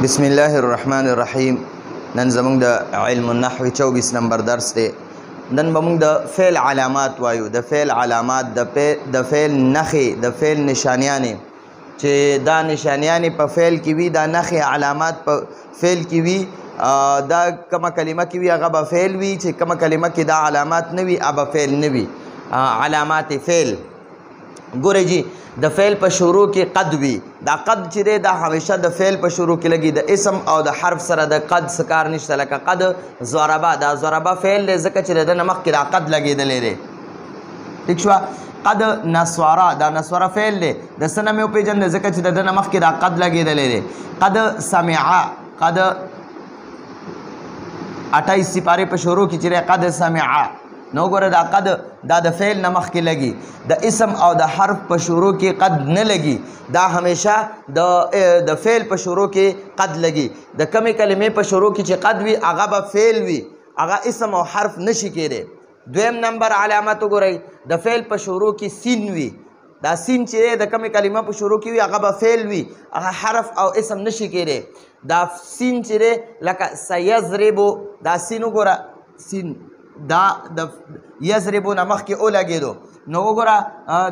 بسم الله الرحمن الرحیم. نن زمونږ د علم النحو 24 نمبر درس دی. نن به موږ د فعل علامات وایو. د فعل علامات، د فعل نښې، د فعل نشانیانې چې دا نشانیانې په فعل کې وي، دا نښې علامات په فعل کې وي. دا کومه کلمه کې وي هغه به فعل وي، چې کومه کلمه کې دا علامات نه وي هغه به فعل نه وي. علامات فعل ګورئ جی، د فعل په شروع کې قد وي. دا قد چې دی دا همیشه د فعل په شروع کې لګي. د اسم او د حرف سره د قد څه کار نشته. لکه قد ضربه، دا ضربه فعل دی ځکه چې د ده نه مخکې دا قد لګېدلی دی. ټیک شوه. قد نسواره، دا نسواره فعل دی، د څه نه مې وپېژندې ځکه چې د ده نه مخکې دا قد لګېدلی دی. قد سمعه، قد 28 سپارې په شروع کې چې دی قد سمعه. نو ګوره دا قد دا د فعل نه مخکې لګي. د اسم او د حرف په شروع کې قد نه لګي. دا همیشه د فعل په شروع کې قد لګي. د کمې کلمې په شروع کې چې قد وي هغه به فعل وي، هغه اسم او حرف نشي کېدی. دویم نمبر علامت وګورئ، د فعل په شروع کې سین وي. دا سین چې د کمې کلمه په شروع کې وي هغه به فعل وي، هغه حرف او اسم نشي کېدی. دا سین چې دی لکه سیضربو، دا سین وګوره، سین دا د یضربو نه مخکې ولګېدو. نو وګوره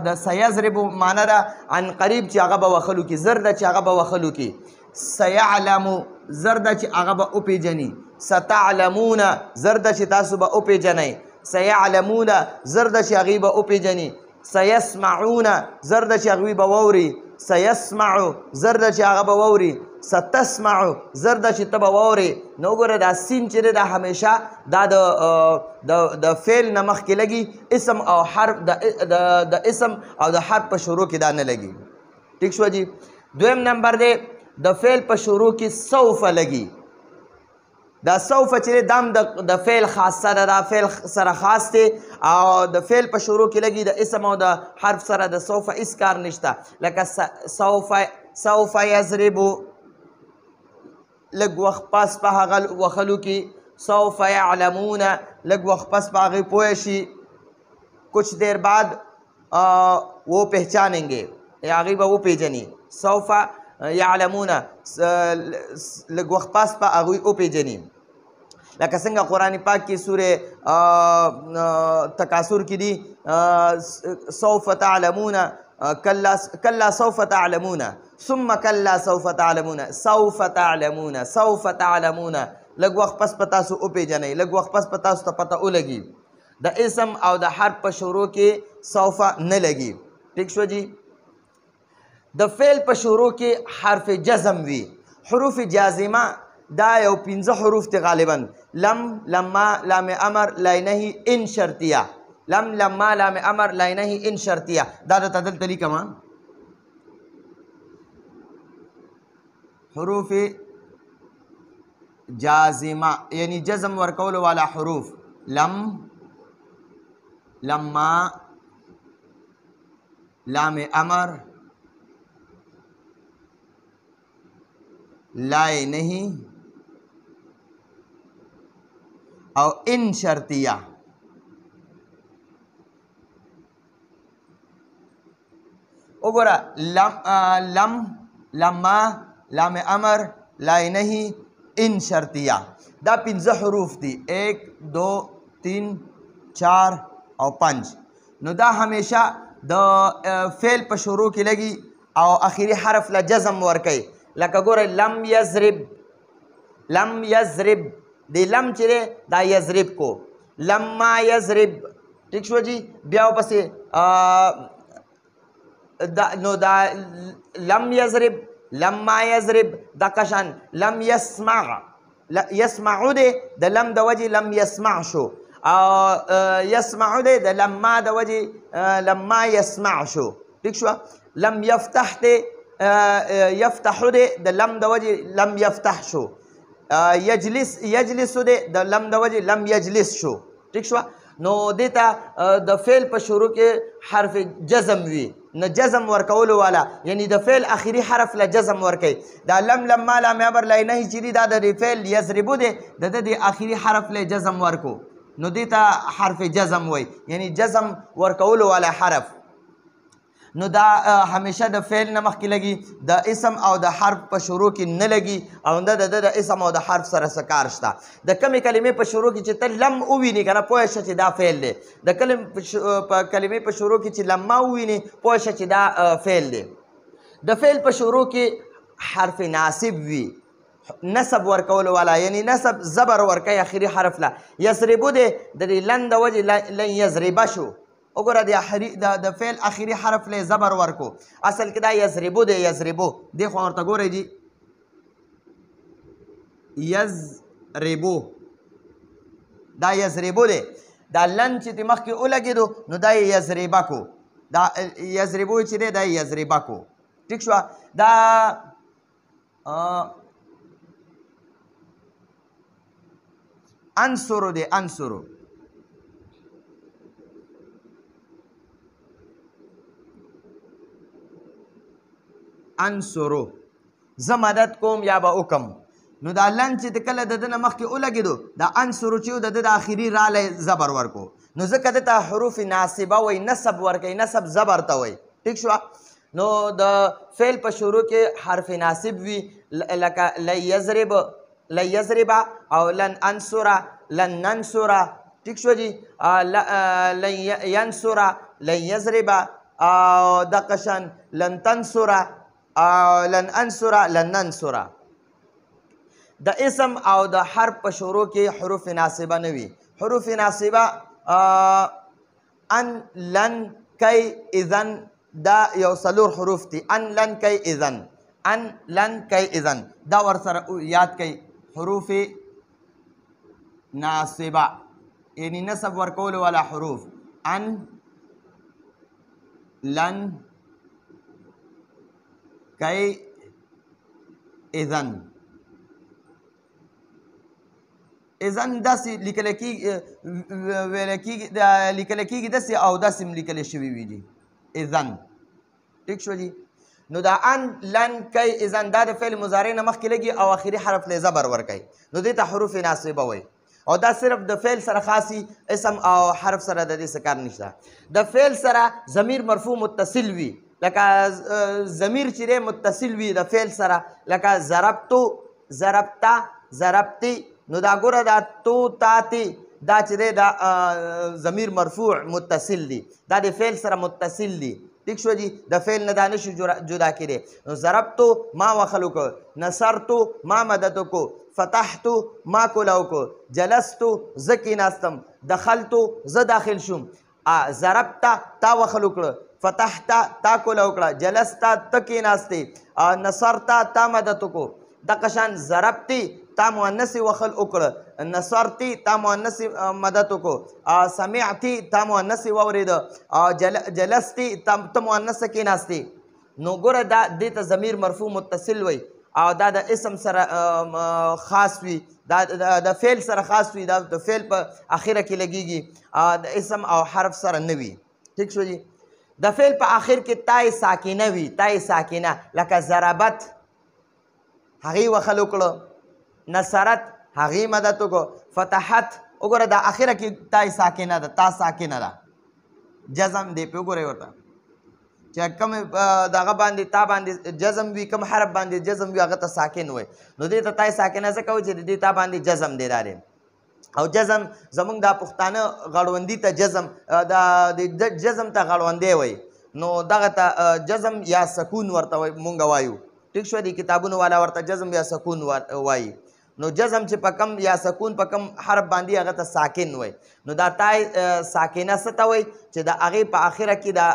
د سیضربو معنا ده عن قریب چې هغه به وښلو کي، زر ده چې هغه به وښلو کي. سیعلمو زر ده چې هغه به وپېژني. ستعلمون زر ده چې تاسو به وپېژنئ. سیعلمون زر ده چې هغوی به وپېژني. سیسمعون زر ده چې هغوی به واوري. سیسمعو زر ده چې هغه به واوري. ستسمعو زر ده چې ته به واورې. نو وګوره دا سین چې دی دا همیشه دا د فعل نه مخکې لګي. اسم او حرف د اسم او د حرف په شروع کې دا نه لګي. ټیک شوه جی. دویم نمبر دی د فعل په شروع کې سوف لګي. دا سوف چې دی دا هم د فعل خاصه ده، دا فعل سره خاص دی او د فعل په شروع کې لګي. د اسم او د حرف سره د سوف هېڅ کار نشته. لکه سوف یضربو، لږ وخت پس په هغه وښلو کې. سوف یعلمون لږ وخت پس په هغې پوه شي. کچھ دیر بعد وہ پہچانیں گے، هغوی به وپېژني. سوف یعلمون لږ وخت پس په هغوی وپېژني. لکه څنګه قرآن پاک کې سورې تکاثر کې دي سوف تعلمون کلا سوف تعلمون ثم کلا سوف تعلمون سوف تعلمون سوف تعلمون. لږ وخت پس په تاسو وپېژنئ، لږ وخت پس په تاسو ته پته ولګي. د اسم او د حرف په شروع کې سوف نه لګي. ټیک شو جی. د فعل په شروع کې حرف جزم وي. حروف جازمه دا یو 15 حروف دی غالبا. لم، لما، لام امر، لاینهی، ان شرطیه. لم، لما، لام امر، لاینهی، ان شرطیه. دا د دلته لیکم حروف جازمه یعنی جزم ورکولو والا حروف. لم، لما، لام امر، لائے نہیں او ان شرطیہ. وګوره لم، لما، لام امر، لائے نہیں، ان شرطیہ. دا 15 حروف دي. 1 2 3 4 او 5. نو دا همیشه د فعل په شروع کې لګي او اخیری حرف له جزم ورکوي. لکه ګوره لم یضرب، لم یضرب، دی لم چې دی دا یضرب کو. لما یضرب. ټیک شو جی. بیا ورپسې نو دا لم یضرب، لما یضرب، دا کشان لم یسمع. یسمعو دی د لم د وجې لم یسمع شو. یسمعو دی د لما د وجې لما یسمع شو. ټیک شوه. لم یفتح دی یفتحو دی د لم د وجې لم یفتح شو. یجلسو دی د لم د وجې لم یجلس شو. ټیک شوه. نو دې ته د فعل په شروع کې حرف جزم وي. نه جزم ورکولو والا یعنی د فعل اخیری حرف له جزم ورکوي. دا لم، لما، لام امر، لاینهی چې دي دا د فعل یضربو دی د ده د اخیری حرف له جزم ورکو. نو دې ته حرف جزم وایي یعنی جزم ورکولو والا حرف. نو دا همیشه د فعل نه مخکې لګي د اسم او د حرف په شروع کې نه لګي او د اسم او د حرف سره څه کار شته د کمې کلمې په شروع کې چې ته لم ووینې که نه پوه شه چې دا فعل دی د کلمې په شروع کې چې لمه ووینې پوه شه چې دا فعل دی د فعل په شروع کې حرف ناصب وي نسب ورکولو والا یعنی نسب زبر ورکوي اخري حرف لا یضربو دی د دې لن د وجې لن یضربه شو وګوره د فعل اخري حرف له زبر ورکو اصل کې دا یضربو دی یضربو دی خو ورته ګورئ جي یضربو دا یضربو دی دا لن چې د مخکې ولګېدو نو دا یې یضربه کو دا یضربو چې دی دا یې یضربه کو ټیک شوه دا انصرو دی انصرو انصرو زه مدد کوم یا به وکم نو دا لن چې د کله د ده نه مخکې ولګېدو دا انصرو چې د ده د آخري رالی زبر ورکو نو ځکه ده ته حروف ناصبه وایي نسب ورکوي نسب زبر ته وایي ټیک شوه نو د فعل په شروع کې حرف ناصب وي لکه لن یضرب او لن انصره لن ننصره ټیک شو جي لن ینصره لن یضرب او دقه شان لن تنصره لن انصره لن ننصره د اسم او د حرف په شروع کې حروف ناصبه نه وي حروف ناصبه ان لن کی اذن دا یو څلور حروف دي ان لن کی اذن ان لن کی اذن دا ورسره یاد کئ حروف ناصبه یعنی نسب ورکول والا حروف ان لن کی اذن اذن داسې لیکل کېږي داسې او داسې هم لیکلی شوي وي دي اذن ټیک شو جي نو دا ان لن کی اذن دا د فعل مضارع نه مخکې لګي او آخري حرف له زبر ورکوي نو دې ته حروف ناصبه وایي او دا صرف د فعل سره خاصي اسم او حرف سره د دې څه کار نشته د فعل سره ضمیر مرفوع متصل وي لکه ضمیر چې دی متصل وي د فعل سره لکه ضربتو ضربتا ضربتي نو دا ګوره دا تو تاتی دا چې دی دا ضمیر مرفوع متصل دی دا د فعل سره متصل دی ٹھیک شو جی د فعل نه دا نشو جدا کړي نو ضربتو ما وخلو کو نصرتو ما مددو کو فتحتو ما کولاو کو جلستو ز کېناستم دخلتو ز داخل شوم ضربتا تا وخلو کړه فتحتا تا کولاو کړه جلستا ته کېناستې نصرتا تا مددو کو دقه شان ضربتي تا مؤنث وخل وکړه نصرتي تا مؤنث مدد وکړو سمعتي تا مؤنث واورېد جلستي ته مؤنث کېناستې نو ګوره دا دې ته ضمیر مرفوع متصل وی او دا د اسم سره خاص وي دا د فعل سره خاص وي دا د فعل په اخره کې لګیږي د اسم او حرف سره نه وي ټیک شو جي د فعل په آخر کې تای ساکنه وي تای ساکنه لکه ضربت هغې وخل وکړه نصرت هغې مدد وکړو فتحت وګوره دا اخره کې تای ساکنه ده تا ساکنه ده جزم دی پې وګورئ ورته چې کوم دغه باندې تا باندې جزم وي کوم حرف باندې جزم وي هغه ته ساکن وي نو دې ته تای ساکنه ځکه وایي چې د دې تا باندې جزم دی دا دی او جزم زمونږ دا پښتانه غړوندي ته جزم د جزم ته غړوندی وایي نو دغه ته جزم یا سکون ورته مونږ وایو ټیک شو دي کتابونو والا ورته جزم یا سکون وایي نو جزم چې په کم یا سکون په کم حرف باندې هغه ته ساکن وایي نو دا تای ساکنه څه ته وایي چې د هغې په آخره کې دا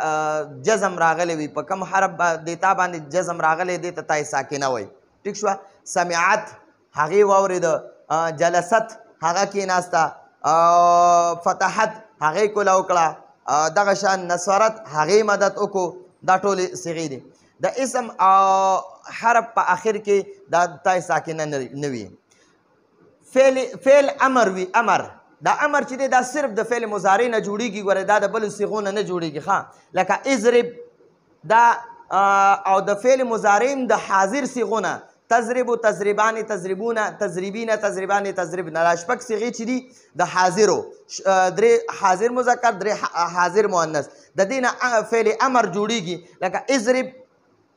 جزم راغلی وي په کم حرف د تا باندې جزم راغلی دی ته تای ساکنه وایي ټیک شوه سمعت هغې واورېده جلست هغه کېناسته فتحت هغې کوله وکړه دغه شان نصرت هغې مدد وکړو دا ټولې صیغې دي د اسم او حرف په آخر کې دا تای ساکنه نه وي فعل امر وي امر دا امر چې دی دا صرف د فعل مضارع نه جوړیږي ګوره دا د بلو صیغو نه جوړیږي ښه لکه اضرب دا او د فعل مضارع د حاضر صیغو نه تضرب تضربان تضربون تضربین تضربان تضربن دا شپږ صیغې چې دي د حاضرو درې حاضر مذکر درې حاضر مؤنث د دې نه فعل امر جوړیږي لکه اضرب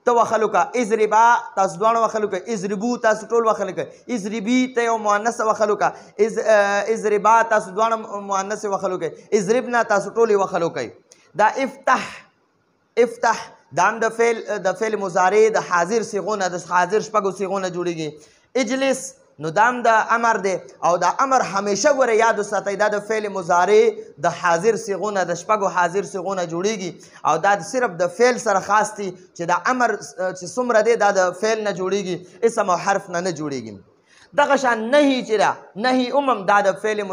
ته وخلو کا اضربا تاسو دواړه وخلو کا اضربو تاسو ټول وخلو کا اضربی ته یو مؤنث وخلو کا اضربا تاسو دواړه مؤنث وخلو کا اضربنا تاسو ټول وخلو کا دا افتح افتح دام د فعل مضارع د حاضر صيغونه د حاضر شپږو صيغونه جوړیږي اجلس نو دام د امر دی او دا امر همیشه ګوره یاد وساتئ دا د فعل مضارع د حاضر صيغونه د شپږو حاضر صيغونه جوړیږي او دا صرف د فعل سره خاص دي چې دا امر چې څومره دی دا د فعل نه جوړیږي اسم او حرف نه جوړیږي دغه شان نهي چې دا نهي عموم دا د فعل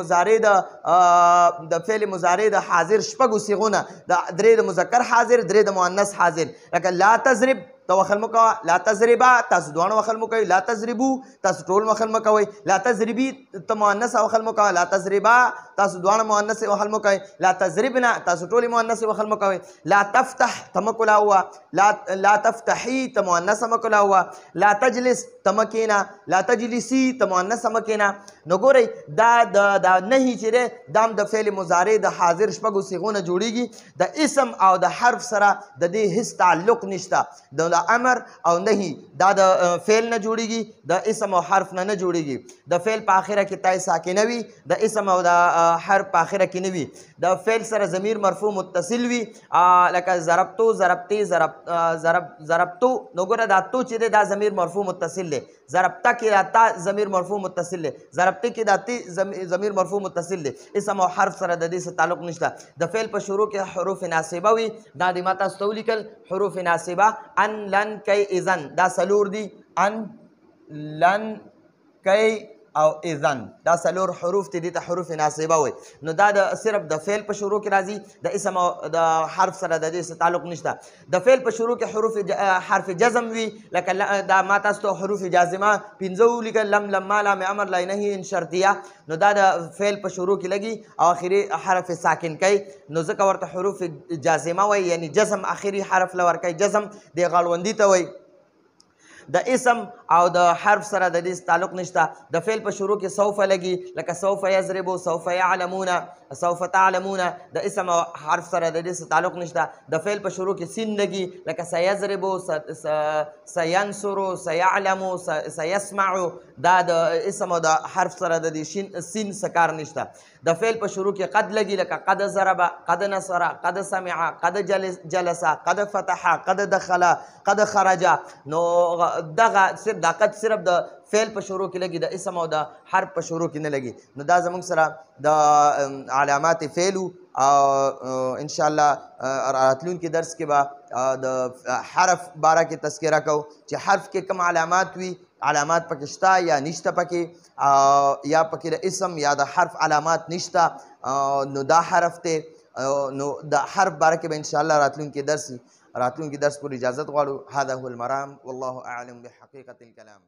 مضارع د حاضر شپږو صيغونه د درې د مذکر حاضر درې د مؤنث حاضر لکه لا تضرب تو وخل مکوا لا تضربا تاسو دوه وخل مکوي لا تضربو تاسو ټول وخل مکوي لا تضربي ته مؤنث وخل مکوا لا تضربا تاسو دوه مؤنث وخل مکوي لا تضربنا تاسو ټول مؤنث وخل مکوي لا تفتح تمکلا هوا لا تفتحي ته مؤنث مکلا هوا لا تجلس تمکینا لا تجلسي ته مؤنث مکینا نو ګورئ دا نهي چې دام د فعل مضارع د حاضر شپږو صيغونه جوړیږي د اسم او د حرف سره د دې هیڅ تعلق نشته د امر او نهي دا د فعل نه جوړیږي د اسم او حرف نه جوړیږي د فعل په اخره کې تای ساکنه وي د اسم او د حرف په اخره کې نه وي د فعل سره ضمیر مرفوع متصل وي لکه ضربتو ضربتي ضربتو نو ګوره دا تو چې دا ضمیر مرفوع متصل دی ضربتا کې دا تا ضمیر مرفوع متصل دی ضربتي کې دا تی ضمیر مرفوع متصل دی اسم او حرف سره د دې سره تعلق نشته د فعل په شروع کې حروف ناصبه وي دا د ماته استولیکل حروف ناصبه ان لن کئی اذن دا سلور دی ان لن کئی او اذن دا سلور حروف تی دیتا حروف ناصبه وي نو دا صرف د فعل په شروع کې راځي د اسم او د حرف سره د دې تعلق نشته د فعل په شروع کې حروف حرف جزم وي لکه دا ما تاسو ته حروف جازمه پنځه لیکل لم لما لام امر لا نهي ان شرطیه نو دا د فعل په شروع کې لګي او اخري حرف ساکن کوي نو ځکه ورته حروف جازمه وي یعنی جزم اخري حرف لور کوي جزم د غړوندي ته وي د اسم او د حرف سره د دې تعلق نشته د فعل په شروع کې سوف لګي لکه سوف یضرب سوف يعلمون سوف تعلمون د اسم او حرف سره د دې تعلق نشته د فعل په شروع کې سین لګي لکه سيضرب سينصر سيعلم سيسمع دا د اسم او د حرف سره د دې سین سکار نشته د فعل په شروع کې قد لګي لکه قد ضرب قد نصر قد سمع قد جلس قد فتح قد دخل قد خرج نو دغه صرف د فعل په شروع کې لګي د اسم او د حرف په شروع کې نه لګي نو دا زموږ سره د علامات فعل او ان شاء الله راتلونکي درس کې به د حرف باره کې تذکره کوو چې حرف کې کوم علامات وي علامات پکې شته یا نشته پکې یا پکې د اسم یا د حرف علامات نشته نو دا حرف ته نو د حرف باره کې به ان شاء الله راتلونکي درس پر اجازت غواړو هذا هو المرام والله اعلم بحقيقة الكلام